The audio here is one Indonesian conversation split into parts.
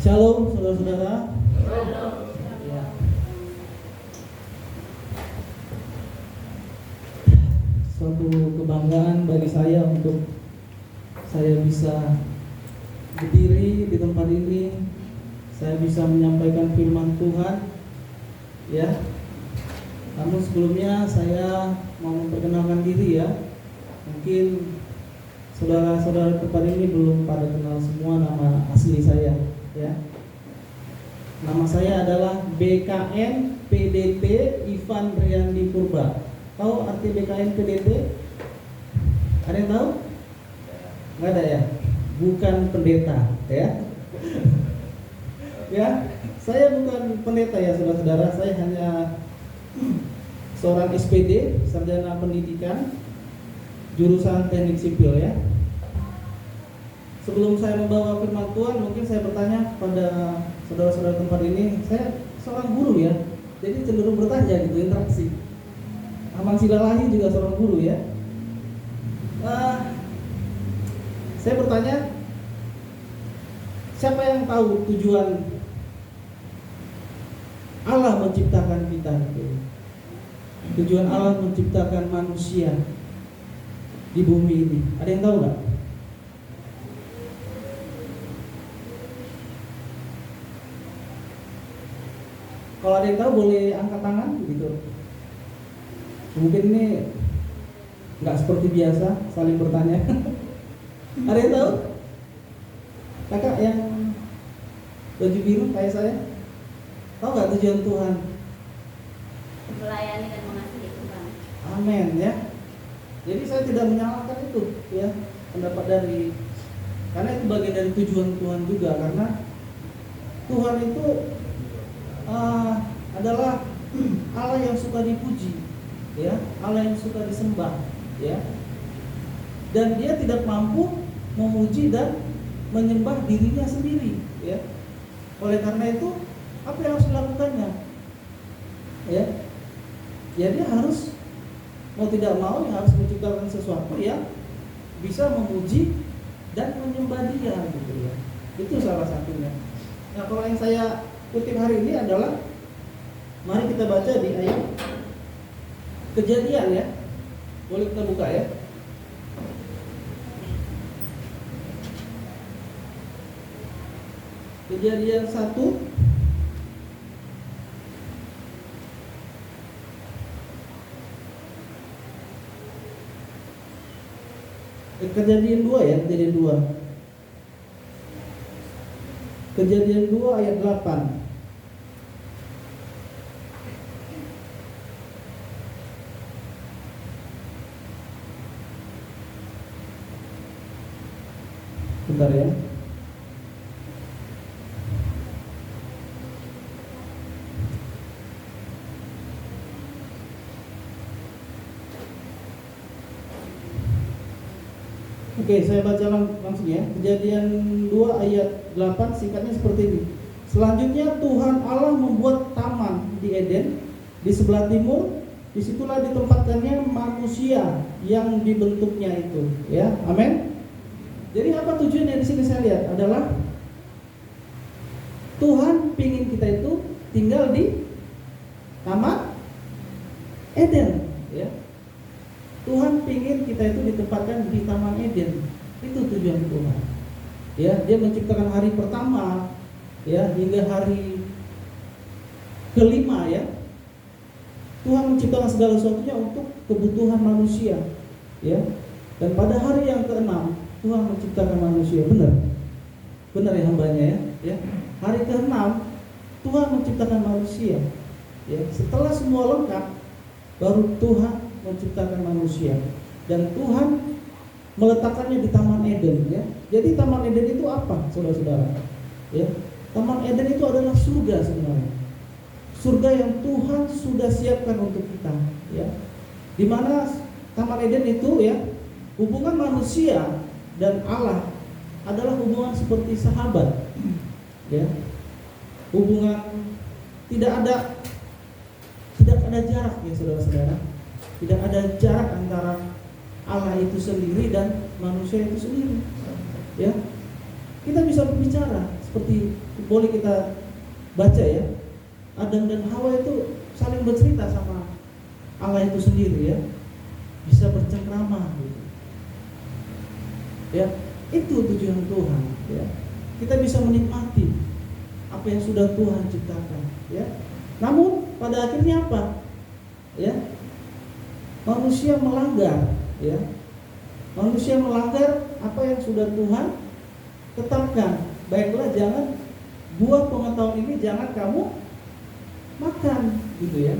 Shalom saudara-saudara. Ya. Suatu kebanggaan bagi saya untuk saya bisa berdiri di tempat ini, saya bisa menyampaikan firman Tuhan. Ya. Namun sebelumnya saya mau memperkenalkan diri ya. Mungkin saudara-saudara tempat ini belum pada kenal semua nama asli saya. Ya, nama saya adalah BKN PDT Ivan Riyandi Purba. Tahu arti BKN PDT? Ada yang tahu? Nggak ada ya? Bukan pendeta ya. Ya, saya bukan pendeta ya saudara-saudara. Saya hanya seorang SPD, sarjana pendidikan, jurusan teknik sipil ya. Sebelum saya membawa firman Tuhan, mungkin saya bertanya kepada saudara-saudara tempat ini. Saya seorang guru ya, jadi cenderung bertanya gitu, interaksi. Aman Silalahi juga seorang guru ya. Saya bertanya, siapa yang tahu tujuan Allah menciptakan kita gitu? Tujuan Allah menciptakan manusia di bumi ini. Ada yang tahu nggak? Kalau ada yang tahu boleh angkat tangan gitu. Mungkin ini nggak seperti biasa saling bertanya. Ada yang tahu? Kakak yang baju biru kayak saya, tahu nggak tujuan Tuhan? Melayani dan mengasihi Tuhan. Amin ya. Jadi saya tidak menyalahkan itu ya, pendapat dari, karena itu bagian dari tujuan Tuhan juga, karena Tuhan itu adalah Allah yang suka dipuji, ya, Allah yang suka disembah, ya, dan Dia tidak mampu memuji dan menyembah dirinya sendiri, ya. Oleh karena itu, apa yang harus dilakukannya? Ya, dia harus mau tidak mau harus menciptakan sesuatu yang bisa memuji dan menyembah Dia, gitu ya. Itu salah satunya. Nah, kalau yang saya kutip hari ini adalah, mari kita baca di ayat Kejadian ya. Boleh kita buka ya. Kejadian 1 Kejadian 2 ya, Kejadian 2. Kejadian 2 ayat 8. Bentar ya. Oke, saya baca langsung ya. Kejadian 2 ayat 8 singkatnya seperti ini. Selanjutnya Tuhan Allah membuat taman di Eden di sebelah timur. Disitulah ditempatkannya manusia yang dibentuknya itu. Ya, amin. Jadi apa tujuannya di sini saya lihat adalah Tuhan pingin kita itu tinggal di taman Eden. Ya. Tuhan pingin kita itu ditempatkan di Taman Eden. Itu tujuan Tuhan. Ya, Dia menciptakan hari pertama ya, hingga hari kelima ya, Tuhan menciptakan segala sesuatunya untuk kebutuhan manusia, ya. Dan pada hari yang keenam Tuhan menciptakan manusia. Benar ya hambanya ya. Hari keenam Tuhan menciptakan manusia. Ya, setelah semua lengkap, baru Tuhan menciptakan manusia. Dan Tuhan meletakkannya di Taman Eden ya. Jadi Taman Eden itu apa, saudara-saudara? Ya, Taman Eden itu adalah surga sebenarnya. Surga yang Tuhan sudah siapkan untuk kita, ya. Di mana Taman Eden itu ya, hubungan manusia dan Allah adalah hubungan seperti sahabat. Ya. Hubungan tidak ada jarak ya, saudara-saudara. Tidak ada jarak antara Allah itu sendiri dan manusia itu sendiri. Ya. Kita bisa berbicara seperti boleh kita baca ya. Adam dan Hawa itu saling bercerita sama Allah itu sendiri ya. Bisa bercengkrama gitu. Ya, itu tujuan Tuhan ya. Kita bisa menikmati apa yang sudah Tuhan ciptakan ya. Namun pada akhirnya apa? Ya. Manusia melanggar ya. Manusia melanggar apa yang sudah Tuhan tetapkan. Baiklah, jangan buah pengetahuan ini jangan kamu makan gitu ya.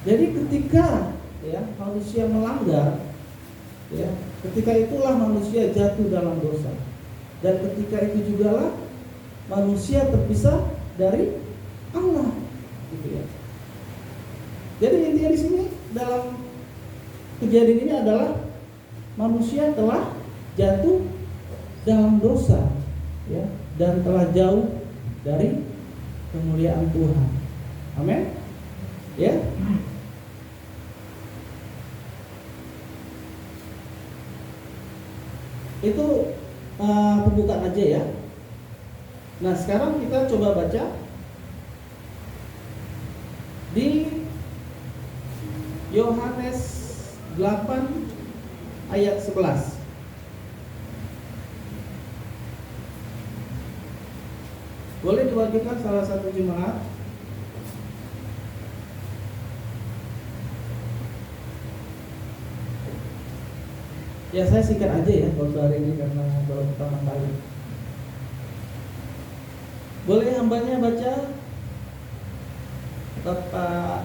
Jadi ketika ya manusia melanggar ya, ketika itulah manusia jatuh dalam dosa. Dan ketika itu jugalah manusia terpisah dari Allah gitu ya. Jadi intinya di sini dalam kejadian ini adalah manusia telah jatuh dalam dosa ya, dan telah jauh dari kemuliaan Tuhan. Amin. Ya. Itu pembukaan aja ya. Nah, sekarang kita coba baca di Yohanes 8 ayat 11. Boleh diwakilkan salah satu jemaat? Ya, saya singkat aja ya kalau hari ini karena baru pertama kali. Boleh hambanya baca? Bapak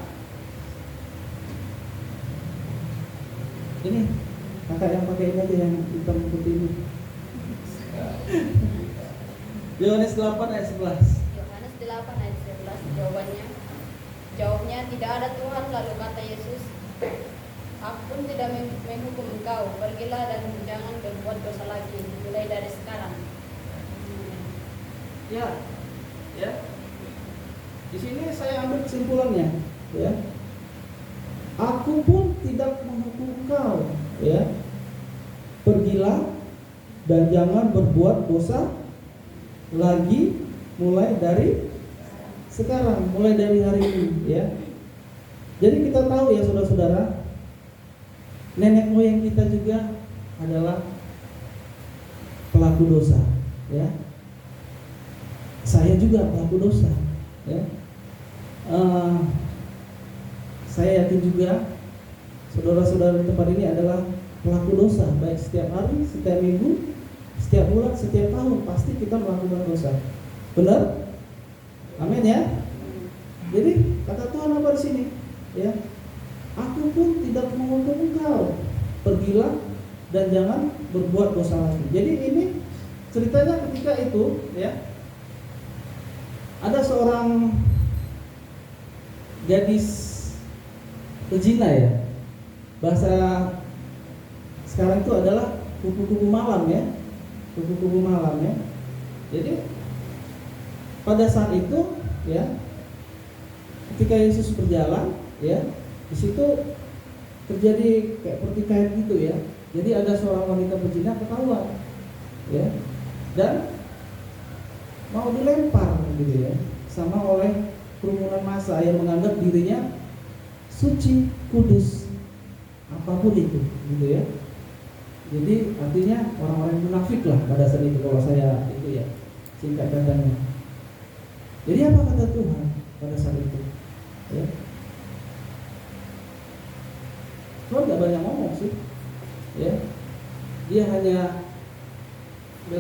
ini, kakak yang pakai ini aja, yang hitam putih ini. Yohanes 8 ayat 11. Yohanes 8 ayat 11 jawabnya tidak ada Tuhan. Lalu kata Yesus, aku pun tidak menghukum engkau, pergilah dan jangan berbuat dosa lagi mulai dari sekarang. Ya. Di sini saya ambil kesimpulannya, ya. Aku pun tidak menghukum engkau, ya. Pergilah dan jangan berbuat dosa lagi mulai dari sekarang, mulai dari hari ini, ya. Jadi kita tahu ya saudara-saudara, nenek moyang kita juga adalah pelaku dosa, ya. Saya juga pelaku dosa, ya. Saya yakin juga saudara-saudara di tempat ini adalah pelaku dosa, baik setiap hari, setiap minggu, setiap bulan, setiap tahun pasti kita melakukan dosa. Benar? Amin ya. Jadi kata Tuhan apa di sini? Ya, aku pun tidak menghukum engkau, pergilah dan jangan berbuat dosa lagi. Jadi ini ceritanya ketika itu, ya, ada seorang gadis pezina ya. Bahasa sekarang itu adalah kupu-kupu malam ya. Kupu-kupu malam ya. Jadi pada saat itu ya, ketika Yesus berjalan ya, di situ terjadi kayak pertikaian gitu ya. Jadi ada seorang wanita pezina ketahuan ya, dan mau dilempar gitu ya sama oleh kerumunan massa yang menganggap dirinya suci, kudus, apapun itu gitu ya. Jadi artinya orang-orang munafik lah pada saat itu, kalau saya itu ya, singkat katanya. Jadi apa kata Tuhan pada saat itu? Ya. Tuhan gak banyak ngomong sih, ya. Dia hanya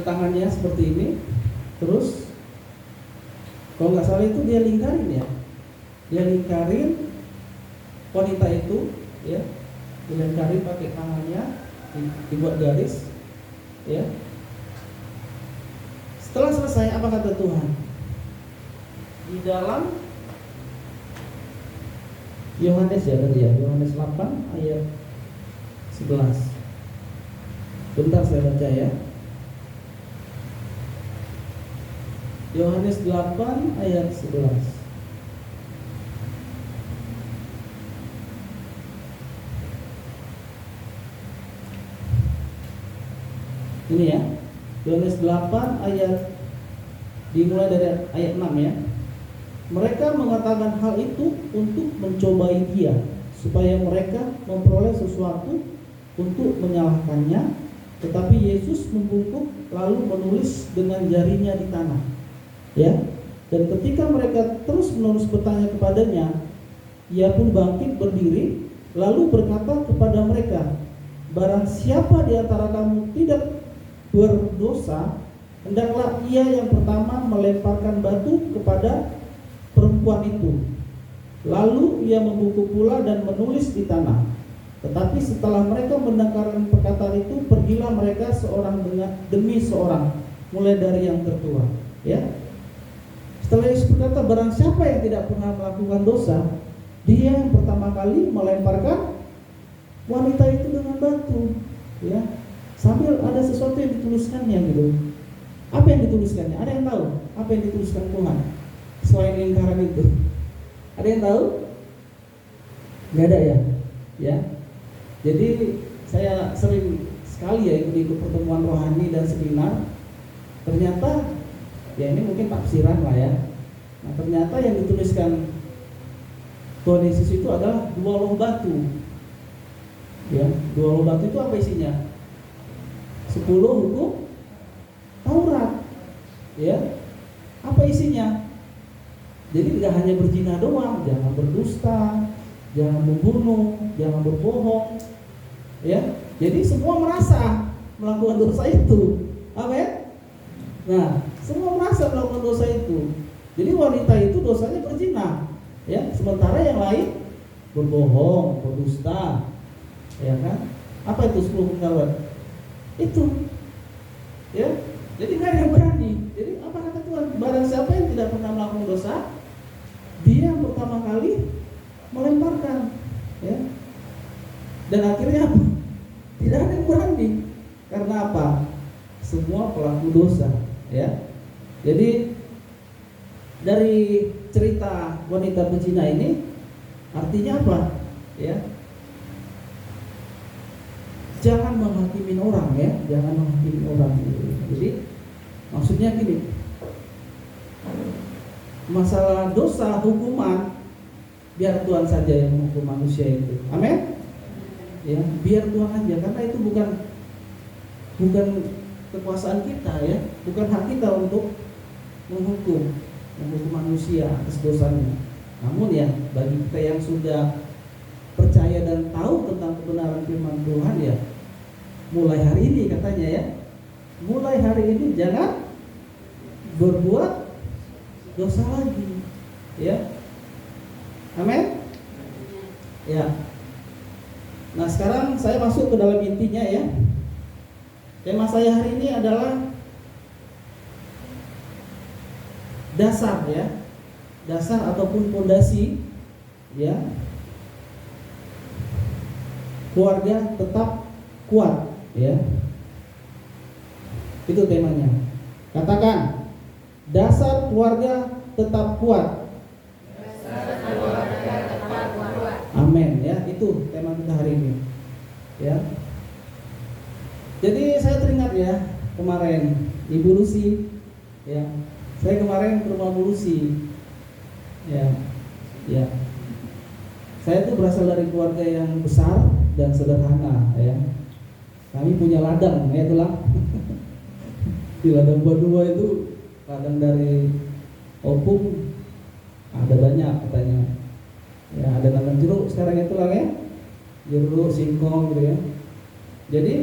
tangannya seperti ini, terus kalau nggak salah itu dia lingkarin ya, dia lingkarin wanita itu, ya, dilingkarin pakai tangannya, dibuat garis, ya. Setelah selesai apa kata Tuhan? Di dalam Yohanes ya tadi ya, Yohanes 8 ayat 11. Bentar saya baca ya. Yohanes 8 ayat 11. Ini ya, Yohanes 8 ayat, dimulai dari ayat 6 ya. Mereka mengatakan hal itu untuk mencobai dia, supaya mereka memperoleh sesuatu untuk menyalahkannya. Tetapi Yesus membungkuk lalu menulis dengan jarinya di tanah, ya. Dan ketika mereka terus-menerus bertanya kepadanya, ia pun bangkit berdiri lalu berkata kepada mereka, barang siapa di antara kamu tidak berdosa, hendaklah ia yang pertama melemparkan batu kepada perempuan itu. Lalu ia membungkuk pula dan menulis di tanah. Tetapi setelah mereka mendengarkan perkataan itu, pergilah mereka seorang demi seorang, mulai dari yang tertua. Ya. Setelah Yesus berkata, barang siapa yang tidak pernah melakukan dosa, dia yang pertama kali melemparkan wanita itu dengan batu. Ya. Sambil ada sesuatu yang dituliskannya gitu. Apa yang dituliskannya? Ada yang tahu? Apa yang dituliskan Tuhan selain lingkaran itu? Ada yang tahu? Gak ada ya? Ya. Jadi saya sering sekali ya ikut pertemuan rohani dan seminar. Ternyata ya ini mungkin tafsiran lah ya. Nah, ternyata yang dituliskan Tuhan Yesus itu adalah 2 loh batu. Ya, 2 loh batu itu apa isinya? 10 hukum Taurat. Ya. Apa isinya? Jadi tidak hanya berzina doang, jangan berdusta, jangan membunuh, jangan berbohong. Ya. Jadi semua merasa melakukan dosa itu. Amin. Nah, semua merasa melakukan dosa itu. Jadi wanita itu dosanya berzina, ya. Sementara yang lain berbohong, berdusta. Ya kan? Apa itu 10 hukum Taurat? Itu. Ya. Jadi nggak ada yang berani. Jadi apa kata Tuhan? Barang siapa yang tidak pernah melakukan dosa, dia yang pertama kali melemparkan, ya. Dan akhirnya apa? Tidak ada yang berani. Karena apa? Semua pelaku dosa, ya. Jadi dari cerita wanita pezina ini artinya apa? Ya. Jangan menghakimi orang, ya, jangan menghakimi orang. Jadi maksudnya gini, masalah dosa hukuman biar Tuhan saja yang menghukum manusia itu. Amin. Ya, biar Tuhan aja, karena itu bukan kekuasaan kita, ya, bukan hak kita untuk menghukum manusia atas dosanya. Namun ya bagi kita yang sudah percaya dan tahu tentang kebenaran firman Tuhan, ya, mulai hari ini katanya, ya, mulai hari ini jangan berbuat dosa lagi, ya. Amin. Ya. Nah, sekarang saya masuk ke dalam intinya, ya. Tema saya hari ini adalah dasar, ya. Dasar ataupun fondasi, ya. Keluarga tetap kuat, ya. Itu temanya. Katakan, dasar keluarga tetap kuat. Amin, ya. Itu tema kita hari ini, ya. Jadi saya teringat, ya, kemarin Ibu Lucy, ya. Saya kemarin ke rumah Bu Lucy, ya. Ya. Saya itu berasal dari keluarga yang besar dan sederhana, ya. Kami punya ladang, ya, itulah. Di ladang berdua itu ladang dari opung ada banyak katanya. Ya, ada nanam jeruk sekarang itu lah ya, jeruk, singkong gitu ya. Jadi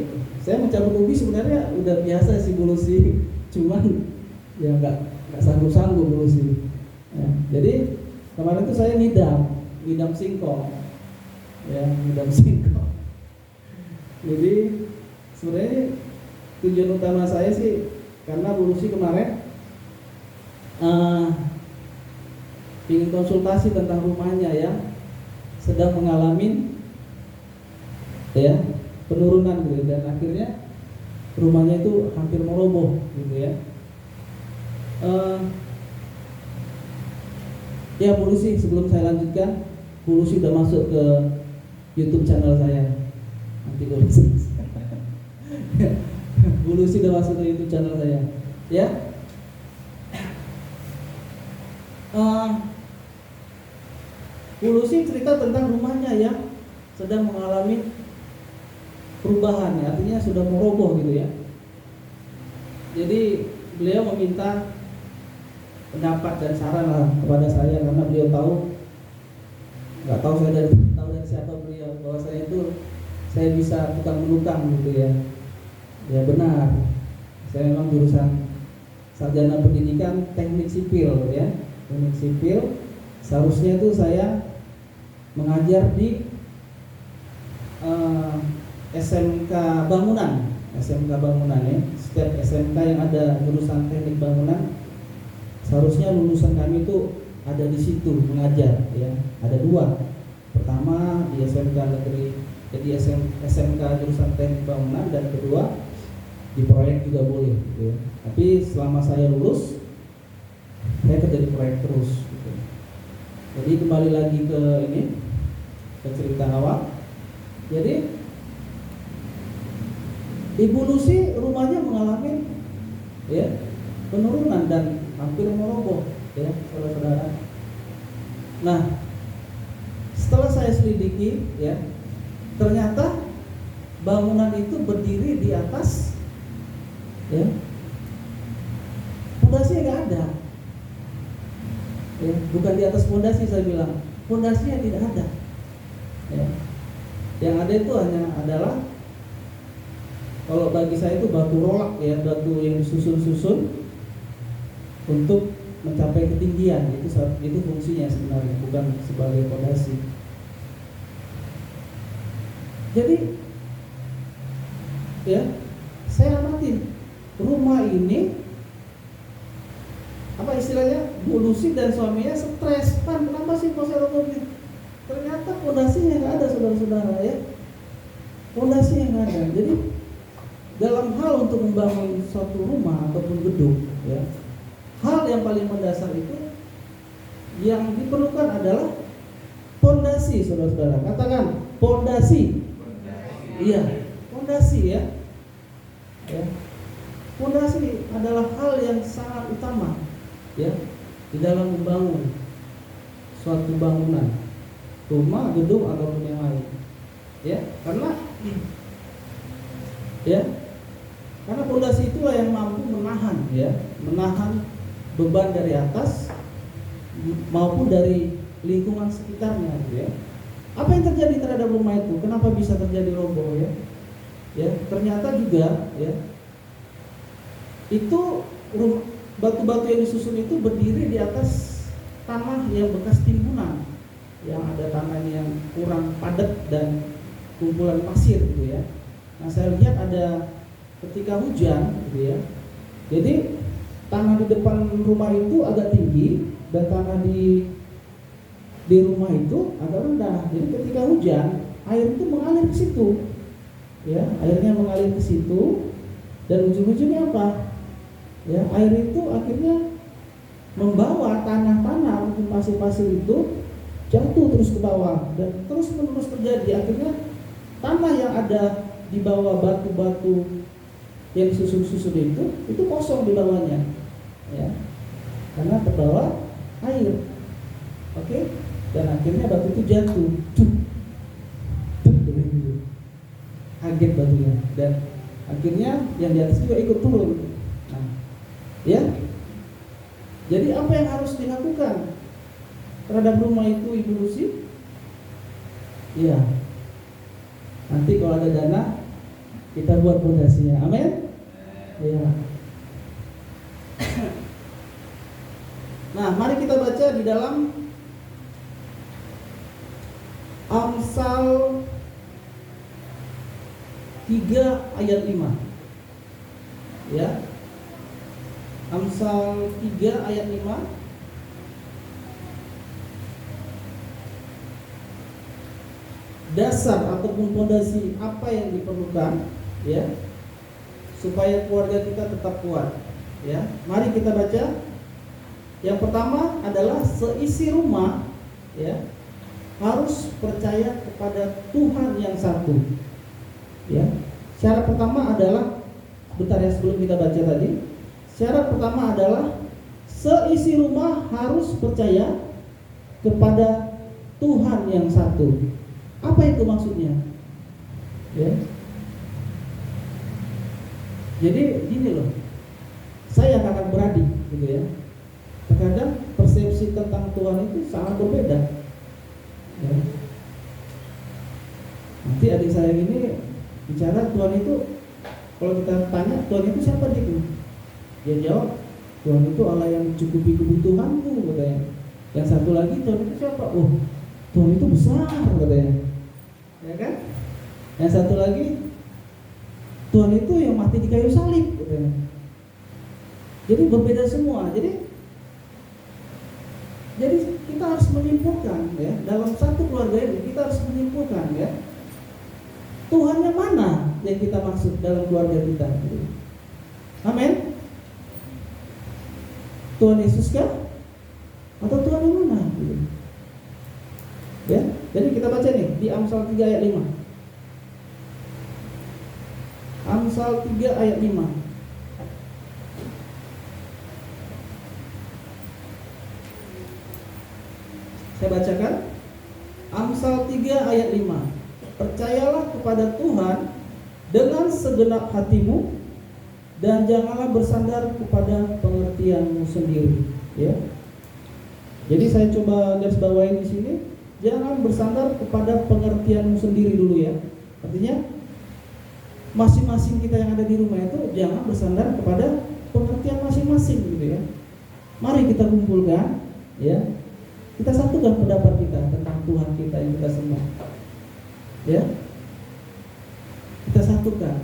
saya mencabut ubi sebenarnya udah biasa sih bulusi, cuman ya nggak sanggup bulusi. Ya, jadi kemarin itu saya ngidam singkong, ya ngidam singkong. Jadi sebenarnya tujuan utama saya sih karena bulusi kemarin ingin konsultasi tentang rumahnya yang sedang mengalami ya penurunan gitu, dan akhirnya rumahnya itu hampir meroboh gitu ya. Ya Bulusi, sebelum saya lanjutkan, Bulusi udah masuk ke YouTube channel saya. Nanti Bulusi udah masuk ke YouTube channel saya, ya. Bulusi cerita tentang rumahnya yang sedang mengalami perubahan, ya, artinya sudah meroboh gitu ya. Jadi beliau meminta pendapat dan saran lah kepada saya karena beliau nggak tahu saya tahu dari siapa beliau, bahwa saya bisa tukang menukang gitu ya. Ya benar, saya memang jurusan sarjana pendidikan teknik sipil ya, teknik sipil. Seharusnya itu saya mengajar di SMK bangunan ya. Setiap SMK yang ada jurusan teknik bangunan, seharusnya lulusan kami itu ada di situ mengajar ya. Ada dua, pertama di SMK negeri, jadi SMK jurusan teknik bangunan, dan kedua di proyek juga boleh gitu ya. Tapi selama saya lulus, saya kerja di proyek terus gitu. Jadi kembali lagi ke cerita awal. Jadi Ibu Lucy rumahnya mengalami ya penurunan dan hampir meroboh ya, saudara-saudara. Nah, setelah saya selidiki ya, ternyata bangunan itu berdiri di atas ya fondasinya nggak ada. Ya, bukan di atas fondasi, saya bilang fondasinya tidak ada. Ya. Yang ada itu hanya adalah, kalau bagi saya itu batu rolak ya, batu yang disusun-susun untuk mencapai ketinggian. Itu fungsinya sebenarnya, bukan sebagai fondasi. Jadi ya, saya amati rumah ini, apa istilahnya, Bu Lucy dan suaminya stres, Pan, kenapa sih kok saya roboh ini? Ternyata fondasinya nggak ada, saudara-saudara ya, fondasinya nggak ada. Jadi dalam hal untuk membangun suatu rumah ataupun gedung ya, hal yang paling mendasar itu yang diperlukan adalah fondasi, saudara-saudara. Katakan fondasi. Iya, fondasi ya. Ya. Fondasi adalah hal yang sangat utama ya di dalam membangun suatu bangunan, rumah, gedung ataupun yang lain. Ya, karena fondasi itulah yang mampu menahan beban dari atas maupun dari lingkungan sekitarnya ya. Apa yang terjadi terhadap rumah itu? Kenapa bisa terjadi roboh ya? Ya, ternyata juga ya, itu batu-batu yang disusun itu berdiri di atas tanah yang bekas timbunan, yang ada tanahnya yang kurang padat dan kumpulan pasir gitu ya. Nah, saya lihat ada ketika hujan gitu ya, jadi tanah di depan rumah itu agak tinggi dan tanah di rumah itu agak rendah. Jadi ketika hujan, air itu mengalir ke situ ya, airnya mengalir ke situ, dan ujung-ujungnya apa ya, air itu akhirnya membawa tanah-tanah ataupun pasir-pasir itu jatuh terus ke bawah dan terus menerus terjadi. Akhirnya tanah yang ada di bawah batu-batu yang disusun-susun itu kosong di bawahnya ya, karena terbawa air. Oke, dan akhirnya batu itu jatuh, kaget batunya, dan akhirnya yang di atas juga ikut turun. Nah, ya, Jadi apa yang harus dilakukan terhadap rumah itu, Ibu Lucy? Iya. Nanti kalau ada dana, kita buat fondasinya. Amin. Iya. Nah, mari kita baca di dalam Amsal 3 ayat 5. Ya. Amsal 3 ayat 5. Dasar ataupun fondasi apa yang diperlukan, ya, supaya keluarga kita tetap kuat, ya. Mari kita baca. Yang pertama adalah seisi rumah, ya, harus percaya kepada Tuhan yang satu, ya. Syarat pertama adalah, bentar ya sebelum kita baca tadi. Syarat pertama adalah seisi rumah harus percaya kepada Tuhan yang satu. Apa itu maksudnya? Ya. Jadi gini loh, saya kakak beradik, gitu ya. Terkadang persepsi tentang Tuhan itu sangat berbeda. Ya. Nanti adik saya ini bicara Tuhan itu, kalau kita tanya Tuhan itu siapa gitu? Dia jawab, Tuhan itu Allah yang mencukupi kebutuhanku, katanya. Yang satu lagi, Tuhan itu siapa? Oh, Tuhan itu besar, katanya. Ya kan? Yang satu lagi, Tuhan itu yang mati di kayu salib, katanya. Jadi berbeda semua. Jadi kita harus menyimpulkan, ya, dalam satu keluarga ini kita harus menyimpulkan, ya, Tuhan yang mana yang kita maksud dalam keluarga kita. Amin. Tuhan Yesus kah? Atau Tuhan yang mana? Ya, jadi kita baca nih di Amsal 3 ayat 5. Amsal 3 ayat 5. Saya bacakan. Amsal 3 ayat 5. Percayalah kepada Tuhan dengan segenap hatimu dan janganlah bersandar kepada pengertianmu sendiri, ya. Jadi saya coba garis bawain di sini, jangan bersandar kepada pengertianmu sendiri dulu, ya. Artinya masing-masing kita yang ada di rumah itu jangan bersandar kepada pengertian masing-masing, gitu ya. Mari kita kumpulkan, ya. Kita satukan pendapat kita tentang Tuhan kita yang kita sembah, ya. Kita satukan.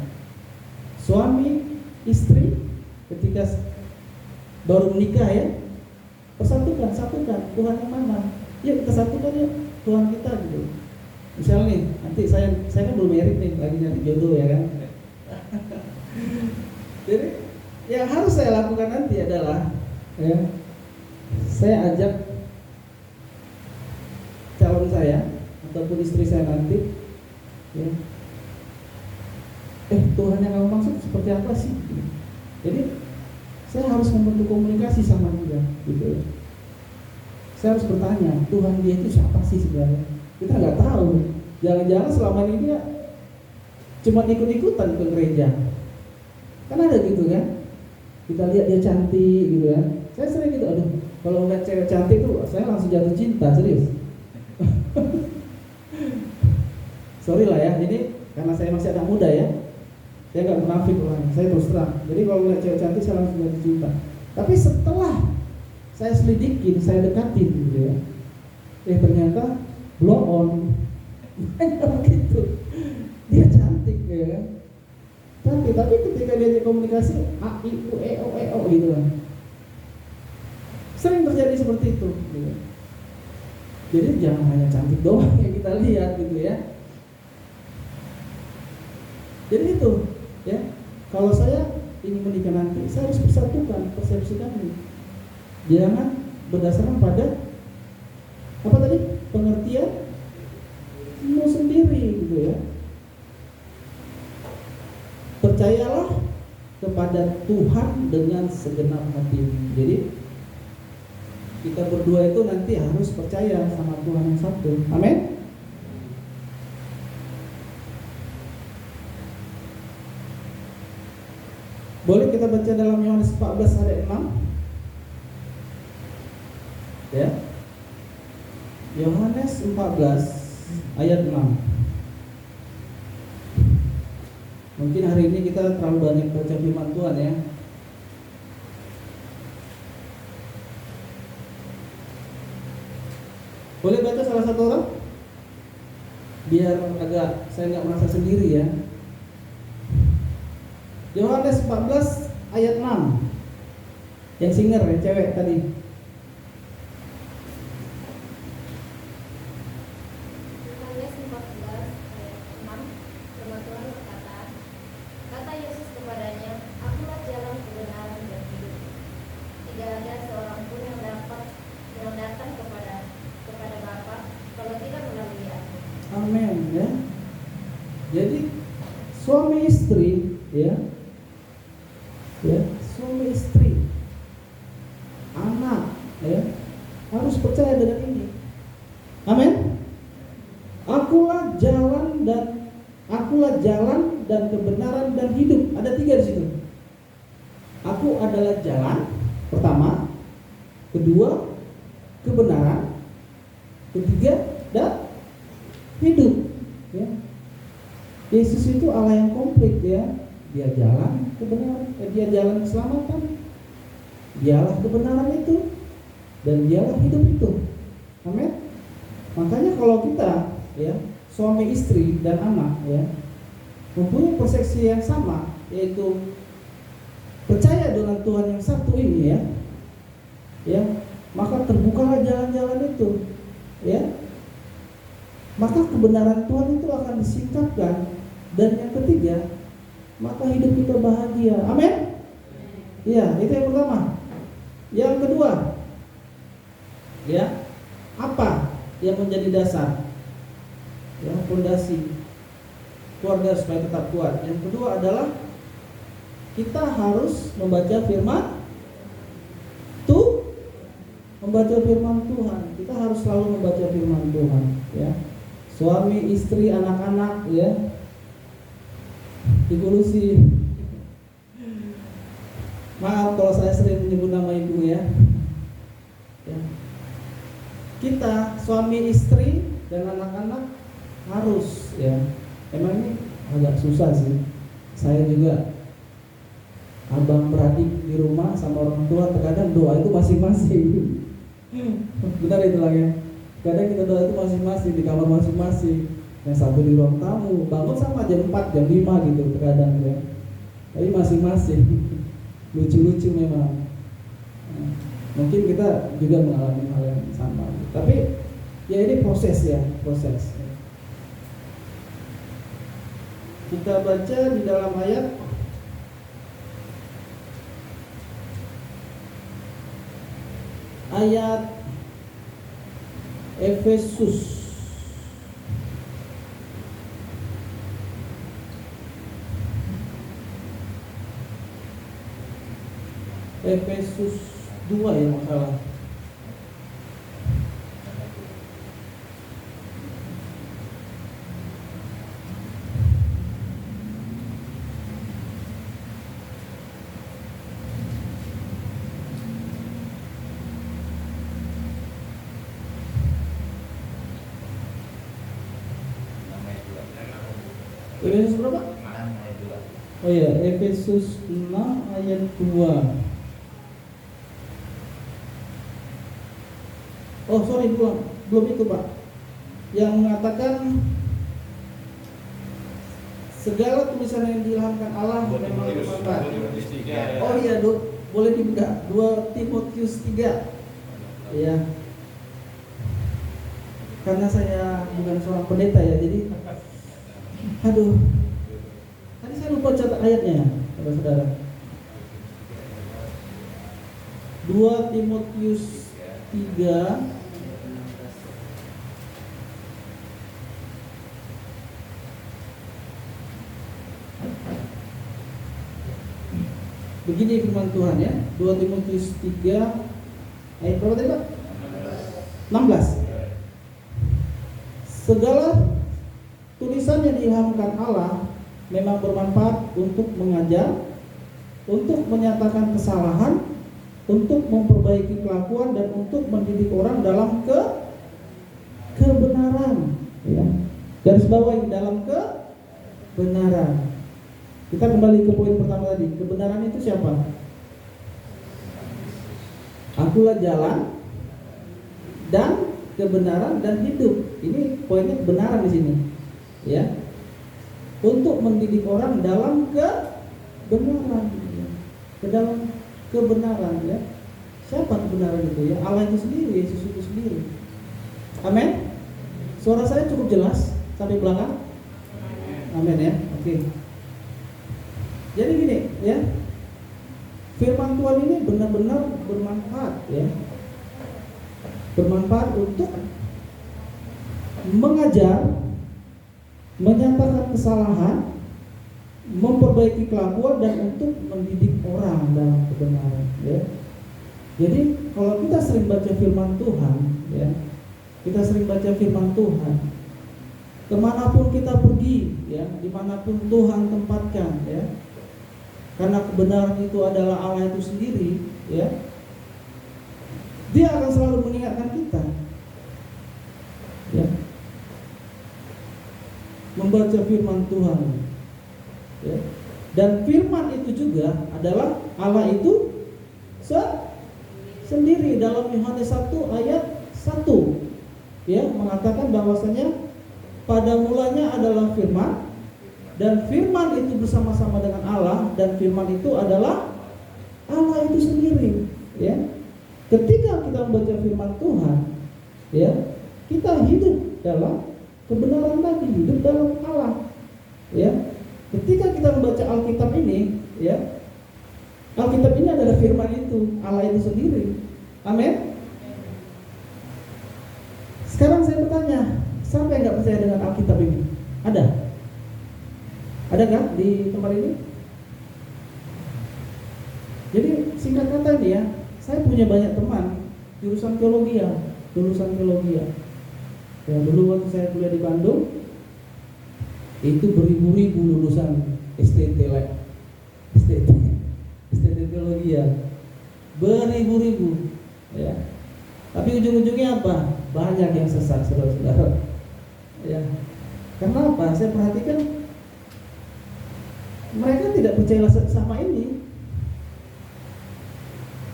Suami, istri ketika baru menikah, ya, satukan Tuhan yang mana. Yuk kita satukan, yuk Tuhan kita, gitu. Misalnya nih, nanti saya kan belum married nih, lagi nyari jodoh, ya kan. Jadi yang harus saya lakukan nanti adalah, ya, saya ajak calon saya ataupun istri saya nanti, ya, Tuhan yang kamu maksud seperti apa sih? Jadi saya harus membentuk komunikasi sama dia, gitu. Saya harus bertanya, Tuhan dia itu siapa sih sebenarnya? Kita nggak tahu. Jangan-jangan selama ini dia cuma ikut-ikutan ke gereja. Kan ada gitu kan? Kita lihat dia cantik, gitu kan? Saya sering gitu, aduh, kalau ngeliat cewek cantik tuh, saya langsung jatuh cinta, serius. Sorry lah ya, ini karena saya masih anak muda, ya. Saya nggak munafik orangnya, saya terus terang. Jadi kalau ngeliat cewek cantik saya langsung jatuh cinta. Tapi setelah saya selidikin, saya dekatin, gitu ya, ternyata blow on. Gitu. Dia cantik, ya kan? Tapi ketika dia komunikasi a i u e o gitu kan. Sering terjadi seperti itu, gitu. Jadi jangan hanya cantik doang yang kita lihat, gitu ya. Jadi itu, ya. Kalau saya ingin menikah nanti, saya harus persatukan persepsi kami. Jangan berdasarkan pada apa tadi? Pengertianmu sendiri, gitu ya. Percayalah kepada Tuhan dengan segenap hati. Jadi kita berdua itu nanti harus percaya sama Tuhan yang satu. Amin. Boleh kita baca dalam Yohanes 14 ayat 6. Ya. Yohanes 14 ayat 6. Mungkin hari ini kita terlalu banyak baca firman Tuhan ya. Boleh baca salah satu orang? Biar agak saya nggak merasa sendiri ya. Yohanes 14 ayat 6. Yang singer ya, cewek tadi. Yohanes 14 ayat 6. Firman Tuhan berkata, kata Yesus kepadanya, akulah jalan kebenaran dan hidup. Tidak ada seorang pun yang datang kepada Bapa kalau tidak melalui aku. Amin ya. Jadi suami istri ya, suami istri, anak ya, harus percaya dengan ini. Amin. Akulah jalan dan kebenaran dan hidup. Ada 3 di situ. Aku adalah jalan pertama, kedua kebenaran, ketiga dan hidup ya. Yesus itu Allah yang komplit ya. Dia jalan kebenaran, dia jalan keselamatan, dialah kebenaran itu, dan dialah hidup itu. Amin. Makanya kalau kita ya, suami istri dan anak ya, mempunyai persepsi yang sama, yaitu percaya dengan Tuhan yang satu ini ya, maka terbukalah jalan-jalan itu ya. Maka kebenaran Tuhan itu akan disingkapkan, dan yang ketiga, maka hidup kita bahagia. Amin. Ya, itu yang pertama. Yang kedua, ya, apa yang menjadi dasar, ya, fondasi keluarga supaya tetap kuat? Yang kedua adalah kita harus membaca firman Tuhan. Kita harus selalu membaca firman Tuhan, ya. Suami, istri, anak-anak, ya. Ibu Lucy, maaf kalau saya sering menyebut nama ibu ya. Kita suami, istri, dan anak-anak harus ya. Emang ini agak susah sih. Saya juga abang beradik di rumah sama orang tua, terkadang doa itu masing-masing. Benar itu lah ya. Kadang kita doa itu masing-masing di kamar masing-masing. Yang satu di ruang tamu, bangun sama jam 4, jam 5 gitu terkadang ya. Tapi masing-masing. Lucu-lucu memang. Mungkin kita juga mengalami hal yang sama. Tapi ya ini proses ya, proses. Kita baca di dalam ayat Efesus Efesus 2 ya masalah. Efesus berapa? Oh iya, Efesus 6 ayat 2. Oh sorry, belum itu Pak. Yang mengatakan segala tulisan yang diilhamkan Allah memang bermanfaat. Oh iya, boleh dibuka 2 Timotius 3. Ya. Karena saya bukan seorang pendeta ya, jadi aduh. Tadi saya lupa catat ayatnya, saudara. 2 Timotius 3 begini firman Tuhan ya. 2 Timotius 3 ayat berapa tadi Pak? 16. Segala tulisan yang diilhamkan Allah memang bermanfaat untuk mengajar, untuk menyatakan kesalahan, untuk memperbaiki kelakuan, dan untuk mendidik orang dalam kebenaran, ya. Garis bawahi dalam kebenaran. Kita kembali ke poin pertama tadi. Kebenaran itu siapa? Akulah jalan dan kebenaran dan hidup. Ini poinnya kebenaran di sini, ya. Untuk mendidik orang dalam kebenaran, ya. Ke dalam kebenaran, ya. Siapa kebenaran itu, ya? Allah itu sendiri, Yesus itu sendiri. Amin. Suara saya cukup jelas sampai belakang? Amin, ya. Oke. Jadi gini, ya. Firman Tuhan ini benar-benar bermanfaat, ya. Bermanfaat untuk mengajar, menyatakan kesalahan, memperbaiki kelakuan, dan untuk mendidik orang dalam kebenaran, ya. Jadi kalau kita sering baca firman Tuhan, ya, kita sering baca firman Tuhan, kemanapun kita pergi, ya, dimanapun Tuhan tempatkan, ya, karena kebenaran itu adalah Allah itu sendiri, ya, Dia akan selalu mengingatkan kita, ya, membaca firman Tuhan, ya. Dan firman itu juga adalah Allah itu sendiri. Dalam Yohanes 1 ayat 1, ya, mengatakan bahwasanya pada mulanya adalah firman, dan firman itu bersama-sama dengan Allah, dan firman itu adalah Allah itu sendiri, ya. Ketika kita membaca firman Tuhan, ya, kita hidup dalam kebenaran tadi, hidup dalam Allah, ya. Ketika kita membaca Alkitab ini, ya, Alkitab ini adalah firman itu, Allah itu sendiri. Amin. Sekarang saya bertanya, siapa yang nggak percaya dengan Alkitab ini? Ada? Adakah di tempat ini? Jadi singkat kata ini, ya, saya punya banyak teman jurusan teologi, ya, lulusan teologi, ya. Ya, dulu waktu saya kuliah di Bandung, itu beribu-ribu lulusan STT teologi, ya, beribu-ribu, ya. Tapi ujung-ujungnya apa? Banyak yang sesat, saudara-saudara, ya. Karena apa? Saya perhatikan mereka tidak percaya sama ini.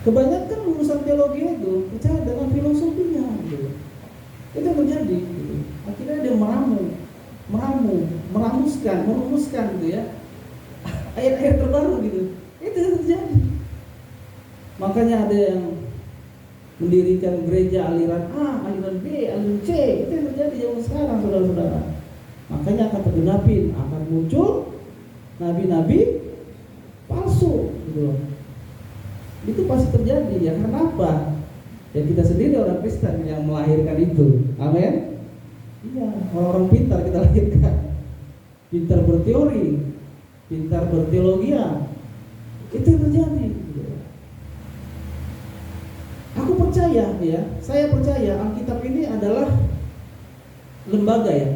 Kebanyakan lulusan teologi itu percaya dengan filosofinya, gitu. Itu yang terjadi, gitu. Akhirnya dia merumuskan, gitu, ya, ayat-ayat terbaru, gitu. Itu yang terjadi. Makanya ada yang mendirikan gereja aliran A, aliran B, aliran C. Itu yang terjadi zaman sekarang, saudara-saudara. Makanya akan tergenapin, akan muncul nabi-nabi palsu, gitu. Itu pasti terjadi, ya. Karena apa? Ya kita sendiri orang Kristen yang melahirkan itu. Amin. Iya, orang-orang pintar kita lahirkan, pintar berteori, pintar berteologia. Itu yang terjadi. Aku percaya, ya, saya percaya Alkitab ini adalah lembaga, ya,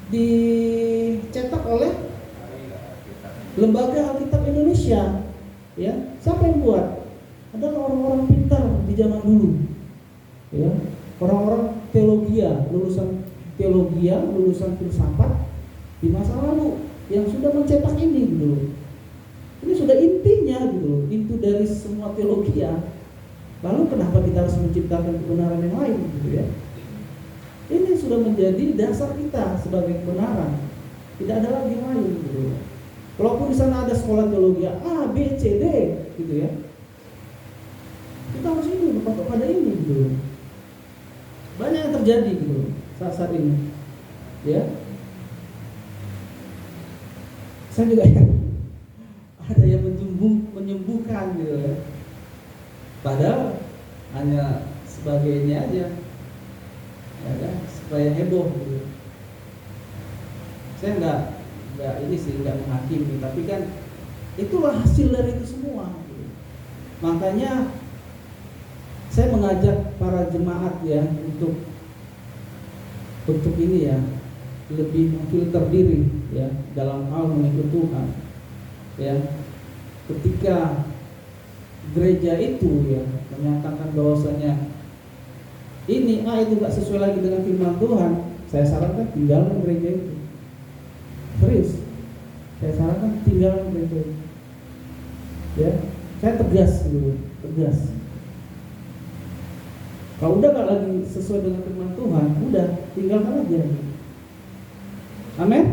dicetak oleh Lembaga Alkitab Indonesia, ya. Siapa yang buat? Adalah orang-orang pintar di zaman dulu, ya, orang-orang teologia, lulusan filsafat di masa lalu yang sudah mencetak ini, gitu. Ini sudah intinya, gitu, inti dari semua teologia. Lalu kenapa kita harus menciptakan kebenaran yang lain, gitu, ya? Ini sudah menjadi dasar kita sebagai kebenaran. Tidak ada lagi yang lain, gitu. Walaupun di sana ada sekolah teologi A, B, C, D, gitu, ya, kita harus ini berpatok pada ini, gitu. Banyak yang terjadi, gitu, saat ini, ya. Saya juga ada yang menyembuhkan, gitu, ya. Padahal hanya sebagainya aja, ya kan, supaya heboh, gitu. Saya enggak menghakimi, tapi kan itulah hasil dari itu semua, gitu. Makanya saya mengajak para jemaat, ya, untuk ini, ya, lebih memfilter diri, ya, dalam hal mengikut Tuhan, ya. Ketika gereja itu ya menyatakan bahwasanya ini itu nggak sesuai lagi dengan firman Tuhan, saya sarankan tinggalkan gereja itu. Serius, saya sarankan tinggalkan gereja itu. Ya, saya tegas gitu, tegas. Kalau udah nggak lagi sesuai dengan firman Tuhan, udah tinggalkan aja. Amin.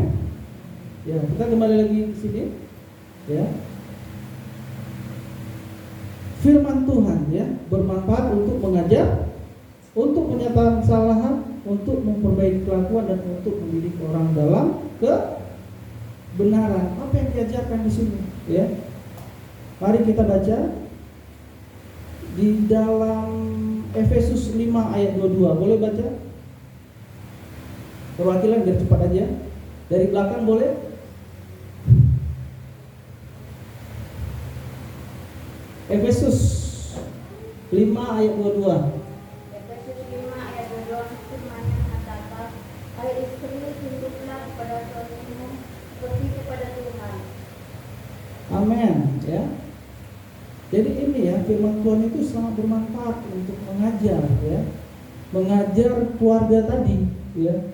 Ya, kita kembali lagi ke sini. Ya. Firman Tuhan ya bermanfaat untuk mengajar, untuk menyatakan kesalahan, untuk memperbaiki kelakuan dan untuk mendidik orang dalam kebenaran. Apa yang diajarkan di sini? Ya. Mari kita baca di dalam Efesus 5 ayat 22. Boleh baca? Perwakilan biar cepat aja. Dari belakang boleh? Efesus 5 ayat 22. Efesus 5 ayat 22 firman yang mengatakan, hai istri, tunduklah kepada suamimu seperti kepada Tuhan. Amin, ya. Jadi ini ya firman Tuhan itu sangat bermanfaat untuk mengajar ya. Mengajar keluarga tadi ya.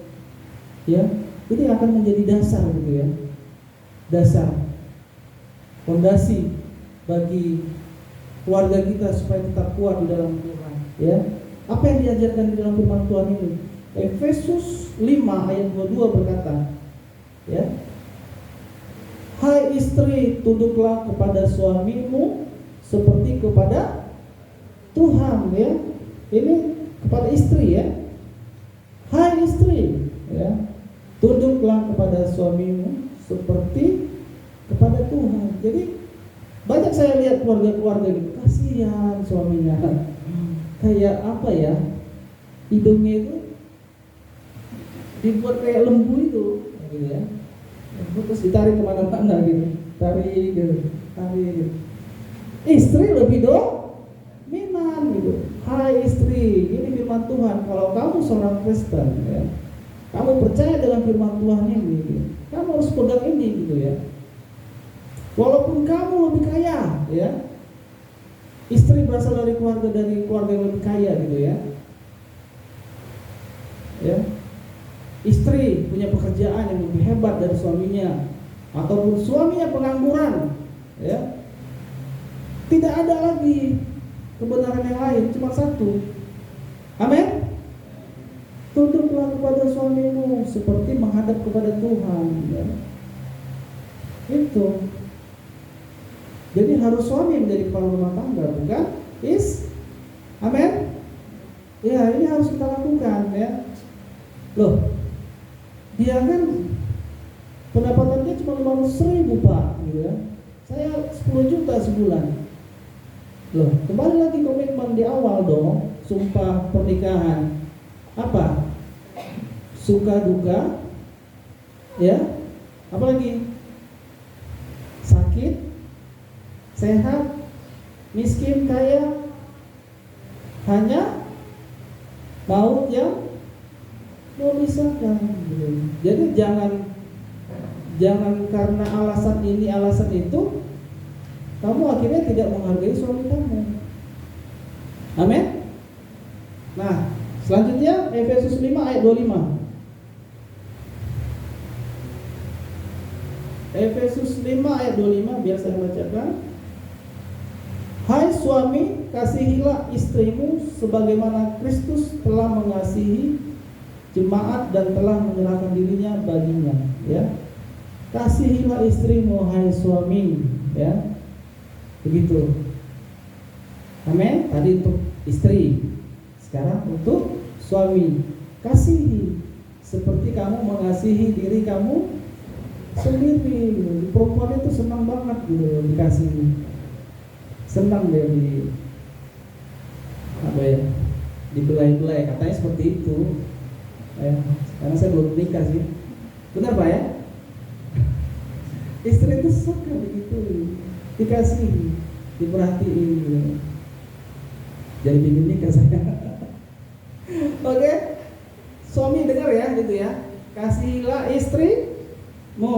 Ya, ini akan menjadi dasar gitu ya. Dasar fondasi bagi keluarga kita supaya tetap kuat di dalam Tuhan ya. Apa yang diajarkan di dalam firman Tuhan ini? Efesus 5 ayat 22 berkata ya, hai istri, tunduklah kepada suamimu seperti kepada Tuhan ya. Ini kepada istri ya. Hai istri ya, tunduklah kepada suamimu seperti kepada Tuhan. Jadi banyak saya lihat keluarga-keluarga gitu, kasihan suaminya. Kayak apa ya? Hidungnya itu dibuat kayak lembu itu gitu ya. Terus ditarik kemana-mana gitu. Tarik gitu, tarik gitu. Istri lebih dominan gitu. Hai istri, ini firman Tuhan. Kalau kamu seorang Kristen ya, kamu percaya dengan firman Tuhan ini gitu, kamu harus pegang ini gitu ya. Walaupun kamu lebih kaya ya, istri berasal dari keluarga yang lebih kaya gitu ya. Ya. Istri punya pekerjaan yang lebih hebat dari suaminya, ataupun suaminya pengangguran ya. Tidak ada lagi kebenaran yang lain, cuma satu. Amin. Tunduklah kepada suamimu seperti menghadap kepada Tuhan ya. Itu. Jadi harus suami menjadi kepala rumah tangga, bukan amin. Ya, ini harus kita lakukan ya. Loh, dia kan pendapatannya cuma 500.000 Pak gitu ya. Saya 10 juta sebulan. Loh, kembali lagi komitmen di awal dong, sumpah pernikahan. Apa? Suka duka, ya. Apalagi? Sakit, sehat, miskin, kaya, hanya maut yang memisahkan. Jadi jangan karena alasan ini, alasan itu, kamu akhirnya tidak menghargai suami kamu. Amin. Nah, selanjutnya Efesus 5 ayat 25. Efesus 5 ayat 25 biar saya bacakan. Hai suami, kasihilah istrimu sebagaimana Kristus telah mengasihi jemaat dan telah menyerahkan dirinya baginya, ya. Kasihilah istrimu hai suami, ya. Begitu. Amin. Tadi untuk istri, sekarang untuk suami. Kasihi seperti kamu mengasihi diri kamu sendiri. Perempuan itu senang banget gitu dikasihi. Senang dia dibelai-belai, katanya seperti itu ya, karena saya belum nikah sih. Benar Pak ya? Istri itu suka begitu, dikasih, diperhatiin gitu. Jadi ingin nikah saya. Oke, suami dengar ya gitu ya, kasihilah istrimu.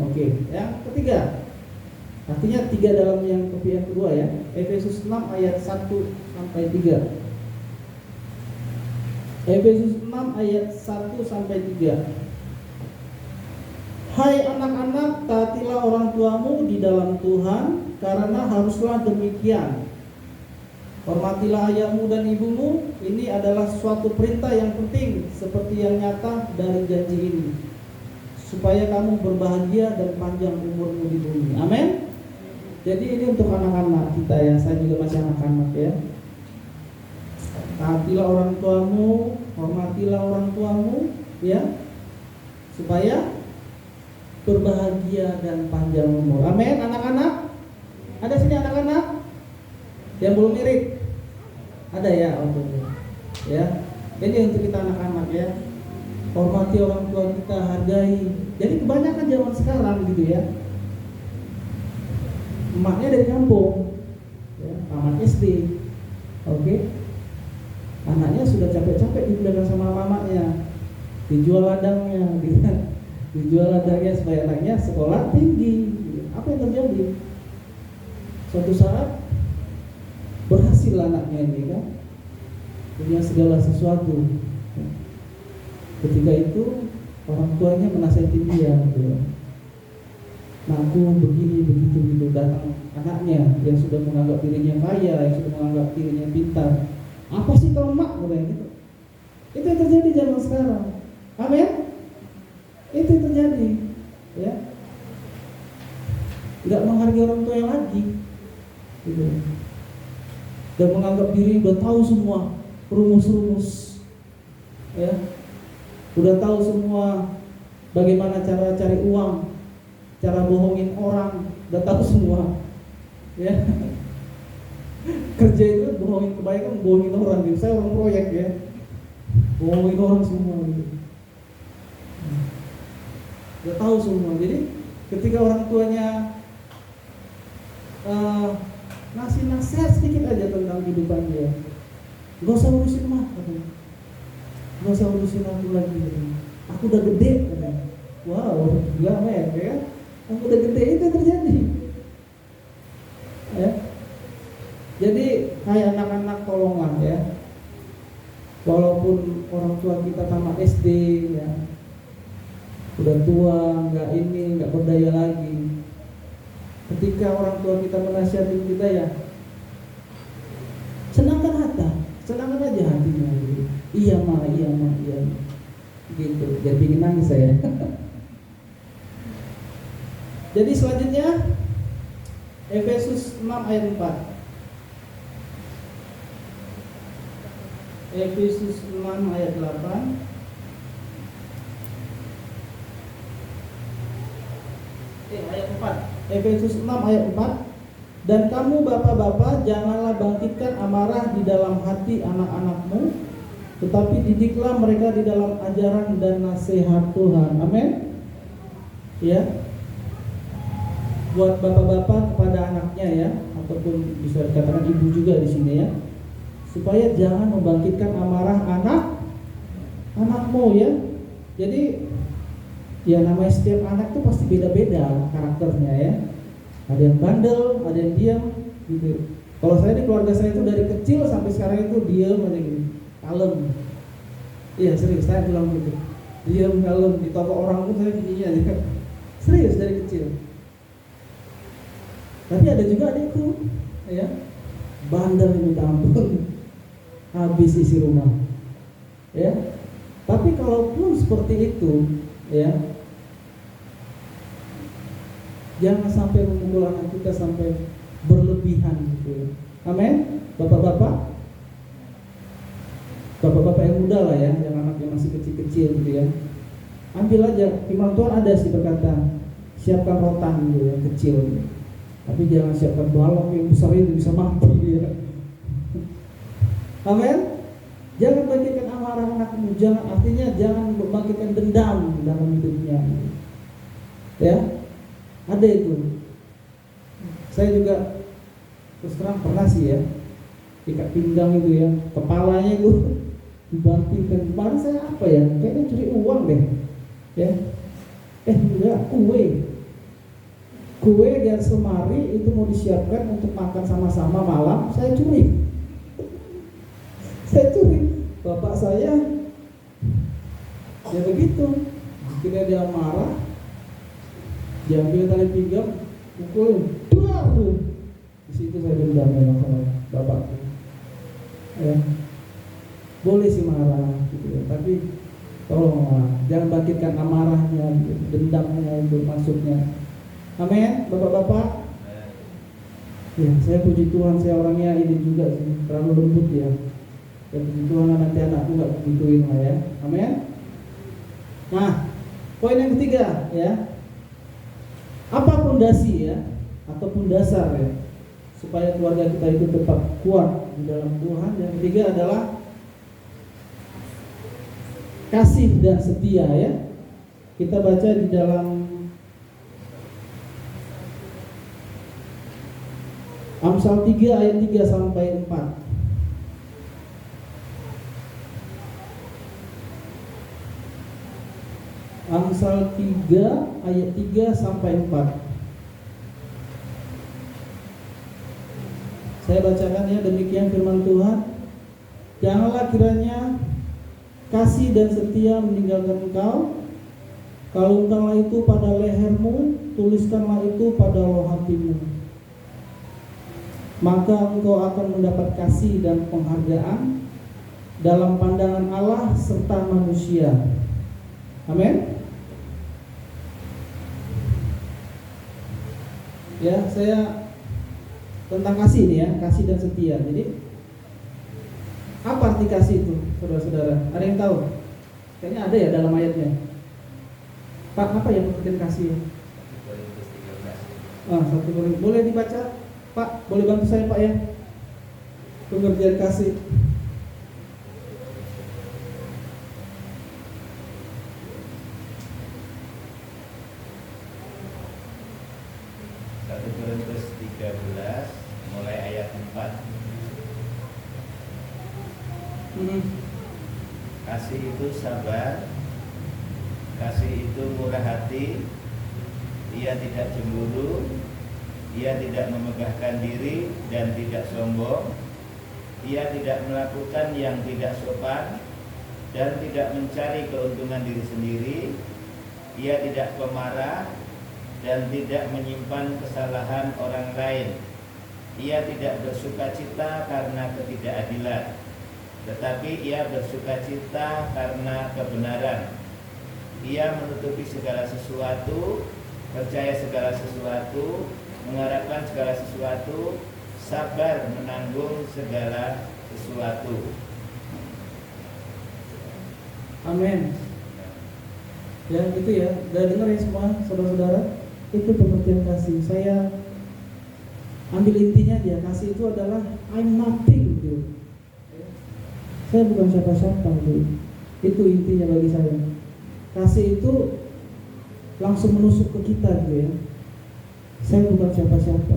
Oke, yang ketiga, Artinya 3 dalam yang kopi yang kedua ya. Efesus 6 ayat 1 sampai 3. Efesus 6 ayat 1 sampai 3. Hai anak-anak, taatilah orang tuamu di dalam Tuhan, karena haruslah demikian. Hormatilah ayahmu dan ibumu, ini adalah suatu perintah yang penting, seperti yang nyata dari janji ini, supaya kamu berbahagia dan panjang umurmu di bumi. Amin. Jadi ini untuk anak-anak kita ya, saya juga masih anak-anak ya. Taatilah orang tuamu, hormatilah orang tuamu ya, supaya berbahagia dan panjang umur. Amin anak-anak. Ada sini anak-anak yang belum mirip? Ada ya, oke. Ya. Ini untuk kita anak-anak ya. Hormati orang tua kita, hargai. Jadi kebanyakan zaman sekarang gitu ya. Emaknya dari kampung, ya, tamat SD, oke. Anaknya sudah capek-capek dibelakang sama mamanya, dijual ladangnya, dijual ladangnya supaya anaknya sekolah tinggi. Apa yang terjadi? Suatu saat berhasil anaknya ini kan, punya segala sesuatu. Ketika itu orang tuanya menasihati dia, gitu. Nah, aku begini begitu gitu. Datang anaknya yang sudah menganggap dirinya kaya, yang sudah menganggap dirinya pintar. Apa sih kau mak? Katanya gitu. Itu yang terjadi zaman sekarang. Amin. Itu yang terjadi, ya. Tidak menghargai orang tua yang lagi, gitu. Dan menganggap diri udah tahu semua rumus-rumus, ya. Udah tahu semua bagaimana cara cari uang, cara bohongin orang, udah tahu semua, ya. Kerja itu bohongin, kebanyakan bohongin orang gitu. Saya orang proyek ya, bohongin orang semua gitu. Udah tahu semua. Jadi ketika orang tuanya ngasih nasihat sedikit aja tentang kehidupan dia, gak usah urusin mah, katanya. Gak usah urusin aku lagi, katanya. Aku udah gede, katanya. Wow, gila men, ya. Aku udah gede, itu yang terjadi, ya. Jadi hai anak-anak, tolonglah ya. Walaupun orang tua kita tamat SD ya, udah tua, nggak ini, nggak berdaya lagi. Ketika orang tua kita menasihati kita ya, senangkan aja hatinya. Gitu. Iya ma, gitu. Jadi bikin nangis saya. Jadi selanjutnya Efesus 6 ayat 4. Efesus 6 ayat 8. Ayat 4. Efesus 6 ayat 4. Dan kamu bapak-bapak, janganlah bangkitkan amarah di dalam hati anak-anakmu, tetapi didiklah mereka di dalam ajaran dan nasihat Tuhan. Amin. Ya. Buat bapak-bapak kepada anaknya ya, ataupun bisa dikatakan ibu juga di sini ya, supaya jangan membangkitkan amarah anakmu ya. Jadi ya namanya setiap anak tuh pasti beda-beda karakternya ya. Ada yang bandel, ada yang diam gitu. Kalau saya di keluarga saya itu dari kecil sampai sekarang itu diam aja gitu, kalem. Iya serius, saya bilang gitu, diam kalem. Di toko orang pun saya gini aja, serius dari kecil. Tapi ada juga adikku ya, bandel minta ampun, habis isi rumah ya. Tapi kalaupun seperti itu ya, jangan sampai memukul anak kita sampai berlebihan gitu. Amin. Bapak-bapak yang muda lah ya, yang anaknya masih kecil-kecil gitu ya, ambil aja. Firman Tuhan ada sih berkata, siapkan rotan gitu ya, kecil gitu. Tapi jangan siapkan balok yang besar itu bisa mati ya. Amin. Jangan bangkitkan amarah anakmu, jangan, artinya jangan bangkitkan dendam dalam hidupnya. Ya. Ada itu. Saya juga terus terang pernah sih ya, ikat pinggang itu ya, kepalanya itu dibangkitkan. Kemarin saya apa ya, kayaknya curi uang deh ya. Enggak, kue kue di atas lemari itu mau disiapkan untuk makan sama-sama malam, saya curi. Saya curi. Bapak saya ya begitu. Akhirnya dia marah, dia ambil tali pinggang, pukul, duar. Di situ saya dendam memang sama bapakku. Ya, boleh sih marah, gitu ya. Tapi tolong jangan bangkitkan amarahnya, gitu. Dendamnya itu maksudnya. Amin, bapak-bapak. Ya, saya puji Tuhan, saya orangnya ini juga sih, terlalu lembut ya. Dan puji Tuhan nanti anakku nggak begituin lah ya. Amin. Nah, poin yang ketiga ya, apa pondasi ya, ataupun dasar ya, supaya keluarga kita itu tetap kuat di dalam Tuhan. Yang ketiga adalah kasih dan setia ya. Kita baca di dalam Amsal 3 ayat 3 sampai 4. Amsal 3 ayat 3 sampai 4. Saya bacakan ya, demikian firman Tuhan. Janganlah kiranya kasih dan setia meninggalkan engkau. Kalungkanlah itu pada lehermu, tuliskanlah itu pada loh hatimu. Maka engkau akan mendapat kasih dan penghargaan dalam pandangan Allah serta manusia. Amin. Ya, saya tentang kasih nih ya, kasih dan setia. Jadi apa arti kasih itu, saudara-saudara? Ada yang tahu? Kayaknya ada ya dalam ayatnya. Pak, apa yang pengertian kasih? 1 Korintus. Boleh dibaca? Pak, boleh bantu saya Pak ya? Pengertian kasih. Korintus 13 mulai ayat 4. Kasih itu sabar, kasih itu murah hati, ia tidak cemburu, ia tidak memegahkan diri dan tidak sombong, ia tidak melakukan yang tidak sopan dan tidak mencari keuntungan diri sendiri, ia tidak pemarah dan tidak menyimpan kesalahan orang lain, ia tidak bersukacita karena ketidakadilan, tetapi ia bersukacita karena kebenaran. Ia menutupi segala sesuatu, percaya segala sesuatu, mengharapkan segala sesuatu, sabar menanggung segala sesuatu. Amin. Ya gitu ya. Udah dengar ya semua saudara-saudara? Itu pengertian kasih. Saya ambil intinya dia, kasih itu adalah I'm nothing gitu. Saya bukan siapa-siapa gitu. Itu intinya bagi saya. Kasih itu langsung menusuk ke kita gitu ya. Saya bukan siapa-siapa.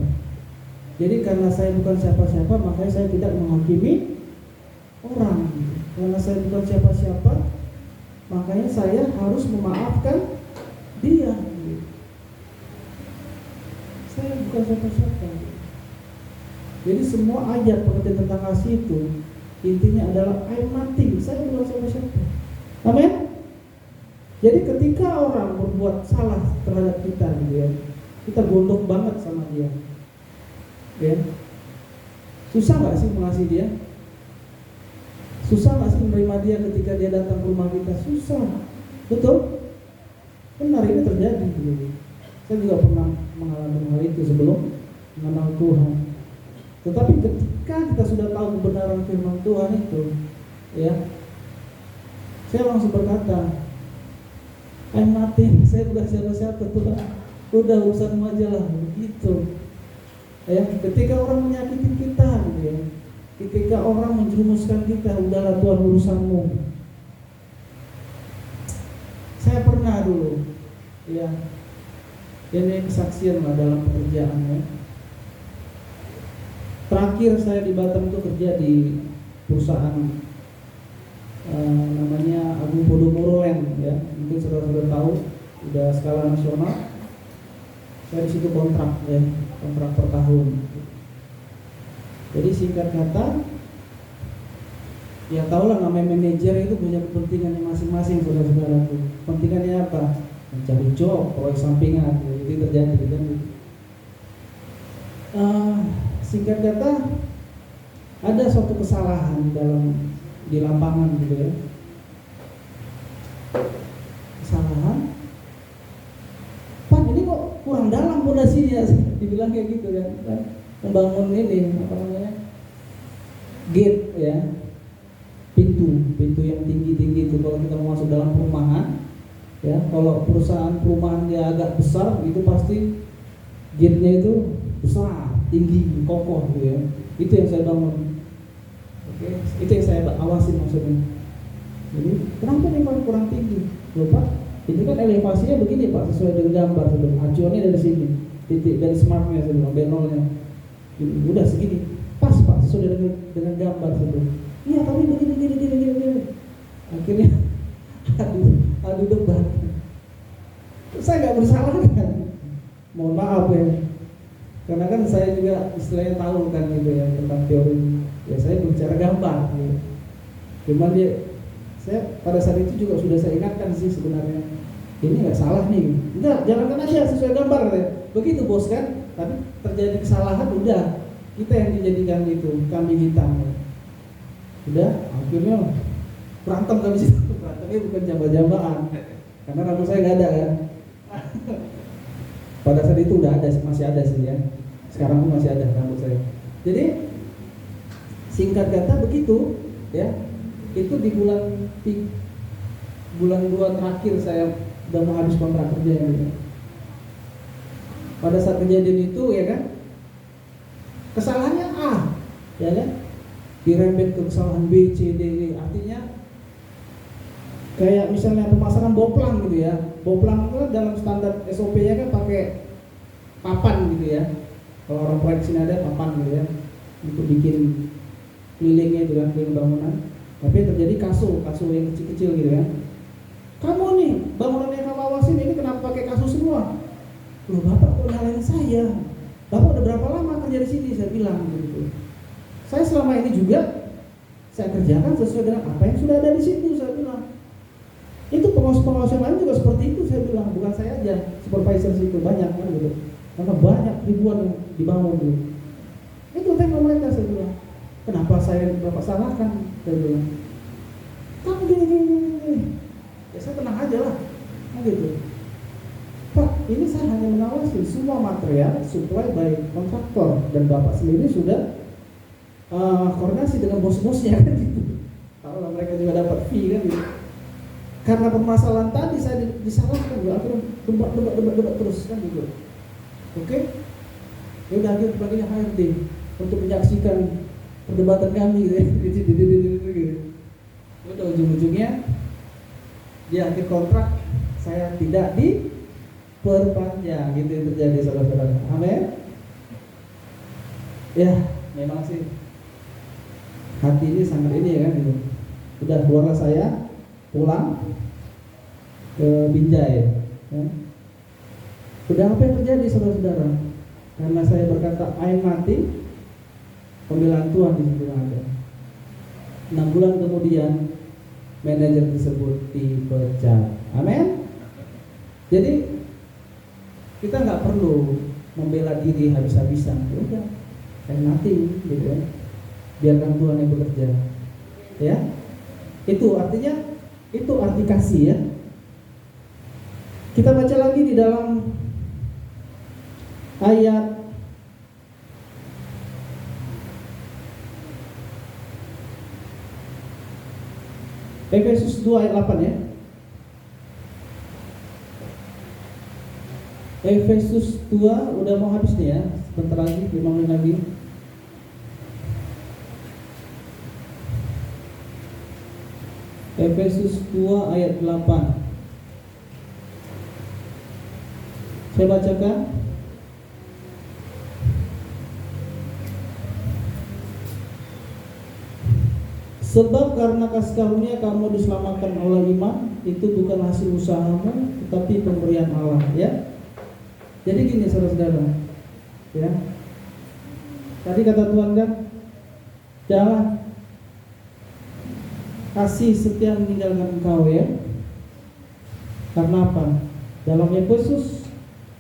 Jadi karena saya bukan siapa-siapa, makanya saya tidak menghakimi orang. Karena saya bukan siapa-siapa, makanya saya harus memaafkan dia. Saya bukan siapa-siapa. Jadi semua ayat pengertian tentang kasih itu intinya adalah I'm nothing. Saya bukan siapa-siapa. Amin. Jadi ketika orang berbuat salah terhadap kita, gitu ya, kita gondok banget sama dia, ya. Susah nggak sih mengasihi dia? Susah nggak sih menerima dia ketika dia datang ke rumah kita? Susah, betul? Benar, ini terjadi. Gitu. Saya juga pernah mengalami hal itu sebelum mengenal Tuhan. Tetapi ketika kita sudah tahu kebenaran firman Tuhan itu, ya, saya langsung berkata, I'm nothing, saya bukan siapa-siapa Tuhan. Udah urusanmu aja lah, begitu. Ya, ketika orang menyakiti kita, gitu ya, ketika orang menjerumuskan kita, udahlah Tuhan urusanmu. Saya pernah dulu, ya, ini kesaksian lah dalam pekerjaannya. Terakhir saya di Batam itu kerja di perusahaan namanya Agung Podomoro Land, ya, mungkin saudara-saudara tahu, udah skala nasional. Saya di situ kontrak ya, kontrak per tahun. Jadi singkat kata, ya tahulah namanya manajer itu punya kepentingannya masing-masing, saudara-saudaraku. Kepentingannya apa? Mencari job, proyek sampingan, itu terjadi kan. Singkat kata, ada suatu kesalahan di lapangan gitu ya. Kesalahan. Pak, ini kok kurang dalam fondasinya, dibilang kayak gitu kan. Membangun ini apa namanya? Gate ya. Pintu yang tinggi-tinggi itu kalau kita mau masuk dalam perumahan ya, kalau perusahaan perumahan dia agak besar itu pasti gate-nya itu besar, tinggi, kokoh gitu ya. Itu yang saya bangun. Oke, itu yang saya awasin maksudnya. Jadi kenapa nih Pak kurang tinggi? Loh Pak, ini kan elevasinya begini Pak, sesuai dengan gambar sebelum acuannya dari sini, titik dan smartnya sebelum B0-nya. Udah segini, pas Pak, sesuai dengan gambar sebelum. Iya tapi begini. Akhirnya adu debat. Saya nggak bersalah kan, mohon maaf ya. Karena kan saya juga istilahnya tahu kan gitu ya tentang teori. Ya saya berbicara gambar. Gitu. Cuman saya pada saat itu juga sudah saya ingatkan sih sebenarnya. Ini nggak salah nih. Enggak, jalankan aja sesuai gambar ya. Begitu bos kan. Tapi terjadi kesalahan udah kita yang dijadikan itu kambing hitam. Ya. Udah akhirnya berantem kami situ. Berantemnya bukan jambak-jambakan. Karena rambut saya nggak ada kan. Pada saat itu udah ada, masih ada sih ya. Sekarang pun masih ada rambut saya. Jadi singkat kata begitu ya. Itu di bulan 2 terakhir saya udah mau habis kontrak kerja ya. Pada saat kejadian itu ya kan, kesalahannya A, ya kan, dirembet ke kesalahan B, C, D, E. Artinya kayak misalnya pemasangan boplang gitu ya. Boplang itu dalam standar SOP-nya kan pakai papan gitu ya. Kalau orang proyek sini ada papan gitu ya, untuk bikin kelilingnya itu kan, keliling bangunan. Tapi terjadi kaso yang kecil-kecil gitu ya. Kamu nih bangunan yang kamu awasin ini kenapa pakai kaso semua? Loh Bapak kok nyalain saya? Bapak udah berapa lama kerja di sini? Saya bilang gitu. Saya selama ini juga saya kerjakan sesuai dengan apa yang sudah ada di situ, saya bilang. Itu pengawas-pengawas yang lain juga seperti itu, saya bilang. Bukan saya aja, supervisor situ banyak kan gitu. Karena banyak ribuan yang dibangun gitu. Itu tema mereka, saya bilang. Kenapa saya Bapak salahkan? Saya bilang. Kamu gini. Ya saya tenang aja lah, nah, gitu. Pak, ini saya hanya mengawasi semua material supply by kontraktor dan Bapak sendiri sudah koordinasi dengan bos-bosnya kan gitu. Kalau mereka juga dapat fee kan gitu. Karena permasalahan tadi saya disalahkan, akhirnya debat terus kan gitu. Oke? Ya udah akhirnya baginya HRD untuk menyaksikan perdebatan kami gitu. Udah ujung-ujungnya di akhir kontrak saya tidak diperpanjang, gitu yang terjadi saudara-saudara. Amin. Ya, memang sih hati ini sangat ini ya kan gitu. Udah keluarlah saya pulang ke Binjai. Ya. Udah apa yang terjadi saudara-saudara? Karena saya berkata ain mati, pembelaan Tuhan di situ ada. 6 bulan kemudian manajer tersebut dipecat. Amin. Jadi kita nggak perlu membela diri habis-habisan. Udah, kayak mati gitu ya. Biarkan Tuhan yang bekerja. Ya, itu artinya, itu arti kasih ya. Kita baca lagi di dalam ayat Efesus 2 ayat 8 ya. Efesus 2 udah mau habis nih ya. Sebentar lagi, 5 menit lagi. Efesus 2 ayat 8. Saya bacakan. Sebab karena kasih karunia kamu diselamatkan oleh iman, itu bukan hasil usahamu, tetapi pemberian Allah. Ya, Jadi gini saudara-saudara, ya. Tadi kata Tuhan kan, jangan kasih setia meninggalkan engkau ya. Karena apa? Dalam Efesus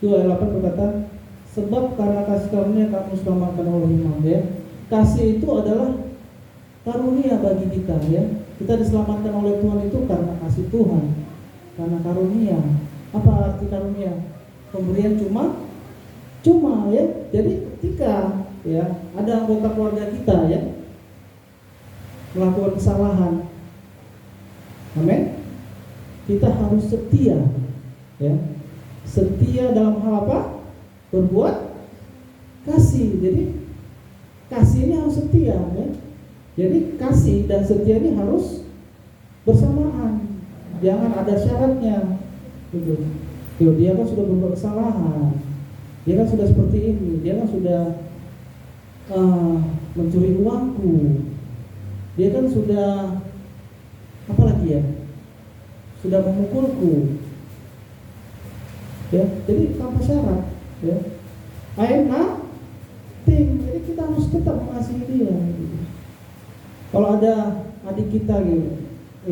2 ayat 8 berkata, sebab karena kasih karunia kamu selamatkan oleh iman ya. Kasih itu adalah karunia bagi kita ya. Kita diselamatkan oleh Tuhan itu karena kasih Tuhan, karena karunia. Apa arti karunia? Pemberian cuma ya. Jadi ketika ya ada anggota keluarga kita ya melakukan kesalahan, amin, kita harus setia ya. Setia dalam hal apa? Berbuat kasih. Jadi kasih ini harus setia ya. Jadi kasih dan setia ini harus bersamaan. Jangan ada syaratnya gitu. Dia kan sudah berbuat kesalahan, dia kan sudah seperti ini, dia kan sudah mencuri uangku, dia kan sudah apa lagi ya, sudah memukulku ya. Jadi tanpa syarat ya. Jadi kita harus tetap mengasihi dia gitu. Kalau ada adik kita gitu,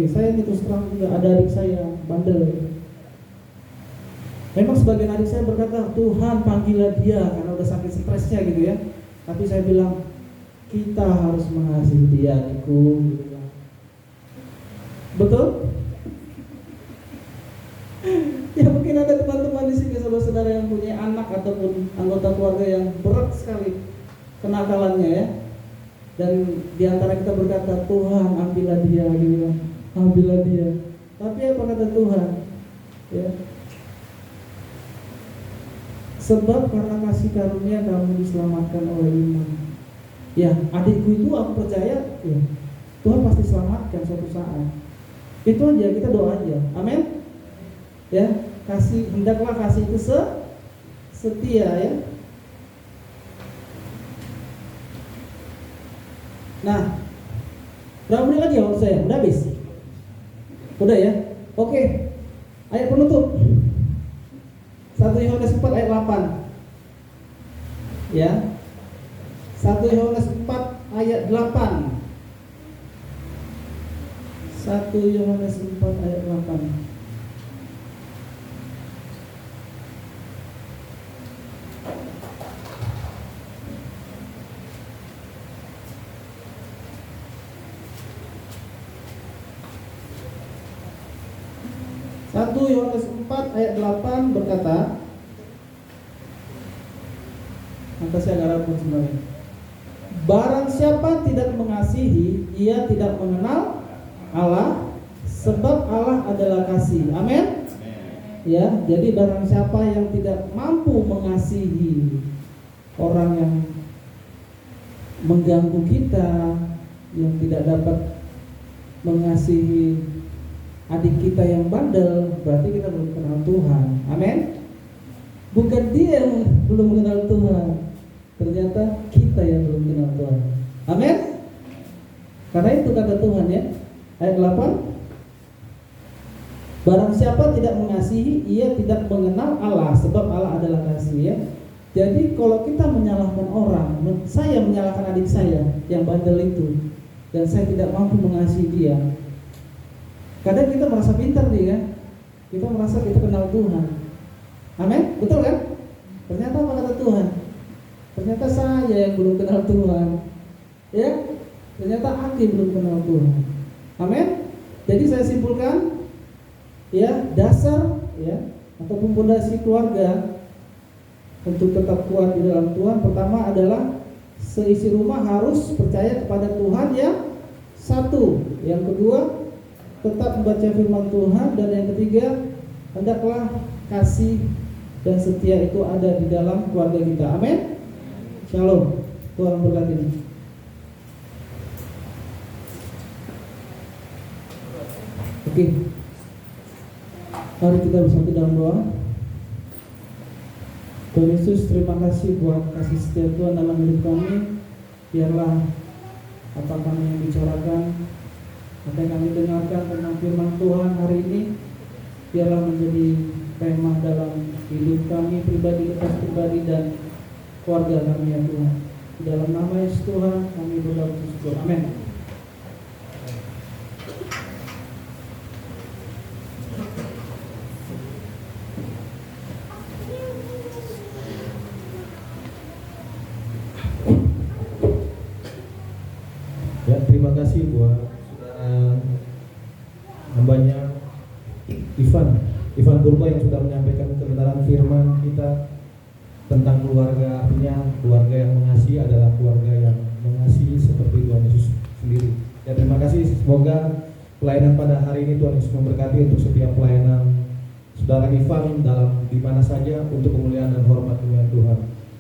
saya ini terus terang juga ada adik saya bandel gitu. Memang sebagian adik saya berkata, Tuhan panggillah dia karena udah sakit stresnya gitu ya. Tapi saya bilang, kita harus mengasihi dia adikku gitu. Betul? Ya mungkin ada teman-teman di sini saudara-saudara yang punya anak ataupun anggota keluarga yang berat sekali kenakalannya ya. Dan diantara kita berkata, Tuhan ambillah dia gitu, ambillah dia. Tapi apa kata Tuhan? Ya. Sebab karena kasih karunia kamu diselamatkan oleh iman. Ya, adikku itu aku percaya ya, Tuhan pasti selamatkan suatu saat. Itu aja, kita doa aja. Amin. Ya, hendaklah kasih itu setia ya. Nah, berapa menit lagi waktu saya? Udah habis? Udah ya? Oke. Ayat penutup 1 Yohanes 4 ayat 8 ya. 1 Yohanes 4 ayat 8. 1 Yohanes 4 ayat 8. Yohanes 4 ayat 8 berkata, maka saya agak rapuh sebenarnya. Barang siapa tidak mengasihi, ia tidak mengenal Allah, sebab Allah adalah kasih. Amin. Ya, jadi barang siapa yang tidak mampu mengasihi orang yang mengganggu kita, yang tidak dapat mengasihi adik kita yang bandel, berarti kita belum kenal Tuhan. Amin. Bukan dia yang belum mengenal Tuhan, ternyata kita yang belum kenal Tuhan. Amin. Karena itu kata Tuhan ya, ayat 8. Barang siapa tidak mengasihi, ia tidak mengenal Allah, sebab Allah adalah kasih ya. Jadi kalau kita menyalahkan orang, saya menyalahkan adik saya yang bandel itu, dan saya tidak mampu mengasihi dia, kadang kita merasa pintar nih kan, kita merasa kita kenal Tuhan. Amin, betul kan? Ternyata apa kata Tuhan? Ternyata saya yang belum kenal Tuhan. Ya, ternyata aku belum kenal Tuhan. Amin. Jadi saya simpulkan, ya dasar ya ataupun fondasi keluarga untuk tetap kuat di dalam Tuhan, pertama adalah seisi rumah harus percaya kepada Tuhan yang satu. Yang kedua, tetap membaca firman Tuhan, dan yang ketiga, hendaklah kasih dan setia itu ada di dalam keluarga kita. Amin. Shalom. Tuhan berkati. Oke. Mari kita bersatu dalam doa. Tuhan Yesus, terima kasih buat kasih setia Tuhan dalam hidup kami. Biarlah apa kami yang bicarakan, apa yang kami dengarkan tentang firman Tuhan hari ini, biarlah menjadi remah dalam hidup kami pribadi, lepas pribadi dan keluarga kami ya Tuhan. Di dalam nama Yesus Tuhan kami berdoa bersyukur. Amin. Ya, terima kasih buat saudara hambanya Ivan Purba yang sudah menyampaikan kebenaran firman kita tentang keluarga. Artinya keluarga yang mengasihi adalah keluarga yang mengasihi seperti Tuhan Yesus sendiri. Ya, terima kasih. Semoga pelayanan pada hari ini Tuhan Yesus memberkati untuk setiap pelayanan saudara Ivan dalam di mana saja untuk kemuliaan dan hormat kemuliaan Tuhan.